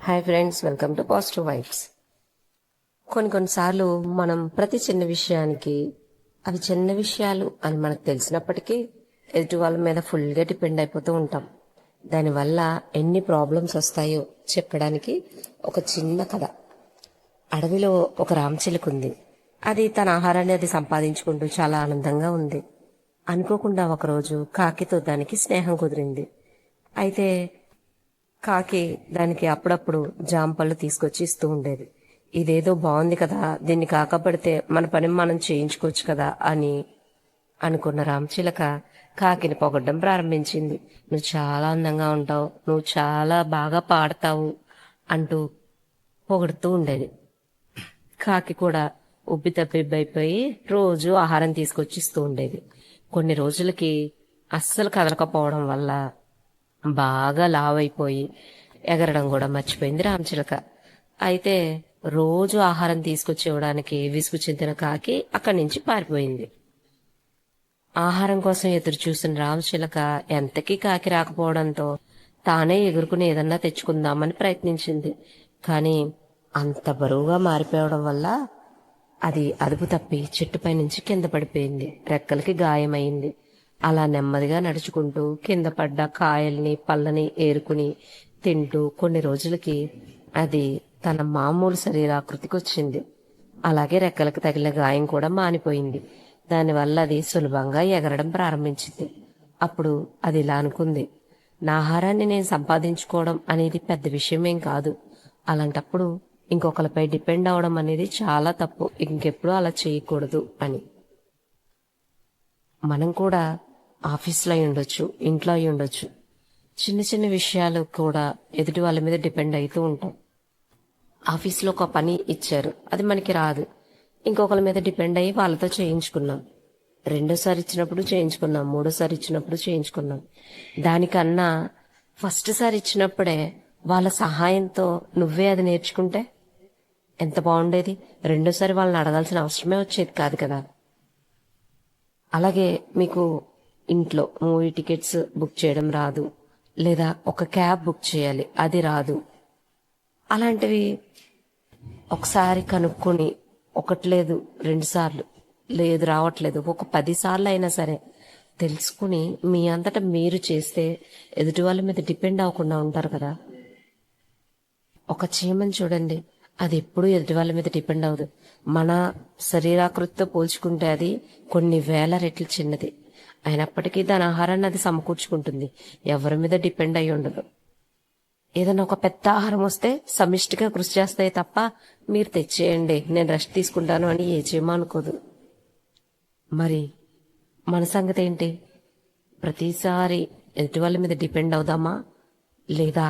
Hi friends, welcome to positive vibes. కొన్నిసార్లు మనం ప్రతి చిన్న విషయానికి అవి చిన్న విషయాలు అని మనకు తెలిసినప్పటికీ ఎదుటి వాళ్ళ మీద ఫుల్గా డిపెండ్ అయిపోతూ ఉంటాం. దానివల్ల ఎన్ని ప్రాబ్లమ్స్ వస్తాయో చెప్పడానికి ఒక చిన్న కథ. అడవిలో ఒక రామచిలుక ఉంది. అది తన ఆహారాన్ని అది సంపాదించుకుంటూ చాలా ఆనందంగా ఉంది. అనుకోకుండా ఒకరోజు కాకితో దానికి స్నేహం కుదిరింది. అయితే కాకి దానికి అప్పుడప్పుడు జాంపళ్ళు తీసుకొచ్చి ఇస్తూ ఉండేది. ఇదేదో బాగుంది కదా, దీన్ని కాకపడితే మన పని మనం చేయించుకోవచ్చు కదా అని అనుకున్న రామచిలక కాకిని పొగడ్డం ప్రారంభించింది. నువ్వు చాలా అందంగా ఉంటావు, నువ్వు చాలా బాగా పాడతావు అంటూ పొగడుతూ ఉండేది. కాకి కూడా ఉబ్బి తబ్బిబ్బైపోయి రోజు ఆహారం తీసుకొచ్చి ఇస్తూ ఉండేది. కొన్ని రోజులకి అస్సలు కదలకపోవడం వల్ల బాగా లావైపోయి ఎగరడం కూడా మర్చిపోయింది రామచిలక. అయితే రోజు ఆహారం తీసుకొచ్చి ఇవ్వడానికి విసుగు చెందిన కాకి అక్కడి నుంచి పారిపోయింది. ఆహారం కోసం ఎదురు చూసిన రామచిలక ఎంతకీ కాకి రాకపోవడంతో తానే ఎగురుకుని ఏదన్నా తెచ్చుకుందామని ప్రయత్నించింది. కానీ అంత బరువుగా మారిపోవడం వల్ల అది అదుపు తప్పి చెట్టుపై నుంచి కింద పడిపోయింది. రెక్కలకి గాయమైంది. అలా నెమ్మదిగా నడుచుకుంటూ కింద పడ్డ కాయల్ని పళ్ళని ఏరుకుని తింటూ కొన్ని రోజులకి అది తన మామూలు శరీరాకృతికి వచ్చింది. అలాగే రెక్కలకు తగిలిన గాయం కూడా మానిపోయింది. దానివల్ల అది సులభంగా ఎగరడం ప్రారంభించింది. అప్పుడు అది ఇలా అనుకుంది, నా ఆహారాన్ని నేను సంపాదించుకోవడం అనేది పెద్ద విషయమేం కాదు. అలాంటప్పుడు ఇంకొకరిపై డిపెండ్ అవడం అనేది చాలా తప్పు. ఇంకెప్పుడు అలా చేయకూడదు అని. మనం కూడా ఆఫీస్లో అయి ఉండొచ్చు, ఇంట్లో అయి ఉండొచ్చు, చిన్న చిన్న విషయాలు కూడా ఎదుటి వాళ్ళ మీద డిపెండ్ అవుతూ ఉంటాం. ఆఫీస్లో ఒక పని ఇచ్చారు, అది మనకి రాదు, ఇంకొకరి మీద డిపెండ్ అయ్యి వాళ్ళతో చేయించుకున్నాం. రెండోసారి ఇచ్చినప్పుడు చేయించుకున్నాం, మూడోసారి ఇచ్చినప్పుడు చేయించుకున్నాం. దానికన్నా ఫస్ట్ సారి ఇచ్చినప్పుడే వాళ్ళ సహాయంతో నువ్వే అది నేర్చుకుంటే ఎంత బాగుండేది. రెండోసారి వాళ్ళని అడగాల్సిన అవసరమే వచ్చేది కాదు కదా. అలాగే మీకు ఇంట్లో మూవీ టికెట్స్ బుక్ చేయడం రాదు, లేదా ఒక క్యాబ్ బుక్ చేయాలి, అది రాదు. అలాంటివి ఒకసారి కనుక్కొని, ఒకటి లేదు 2 సార్లు లేదు రావట్లేదు, ఒక 10 సార్లు అయినా సరే తెలుసుకుని మీ అంతటా మీరు చేస్తే ఎదుటి వాళ్ళ మీద డిపెండ్ అవ్వకుండా ఉంటారు కదా. ఒక చీమని చూడండి, అది ఎప్పుడూ ఎదుటి వాళ్ళ మీద డిపెండ్ అవ్వదు. మన శరీరాకృతితో పోల్చుకుంటే అది కొన్ని వేల రెట్లు చిన్నది. అయినప్పటికీ దాని ఆహారాన్ని అది సమకూర్చుకుంటుంది. ఎవరి మీద డిపెండ్ అయి ఉండదు. ఏదైనా ఒక పెద్ద ఆహారం వస్తే సమిష్టిగా కృషి చేస్తాయి తప్ప మీరు తెచ్చేయండి నేను రెస్ట్ తీసుకుంటాను అని ఏ చీమ అనుకోదు. మరి మన సంగతి ఏంటి? ప్రతిసారి ఎదుటి వాళ్ళ మీద డిపెండ్ అవుదామా, లేదా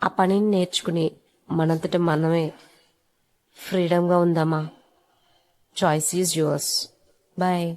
ఆ పనిని నేర్చుకుని మనంతట మనమే ఫ్రీడంగా ఉందామా? Choice is yours. బాయ్.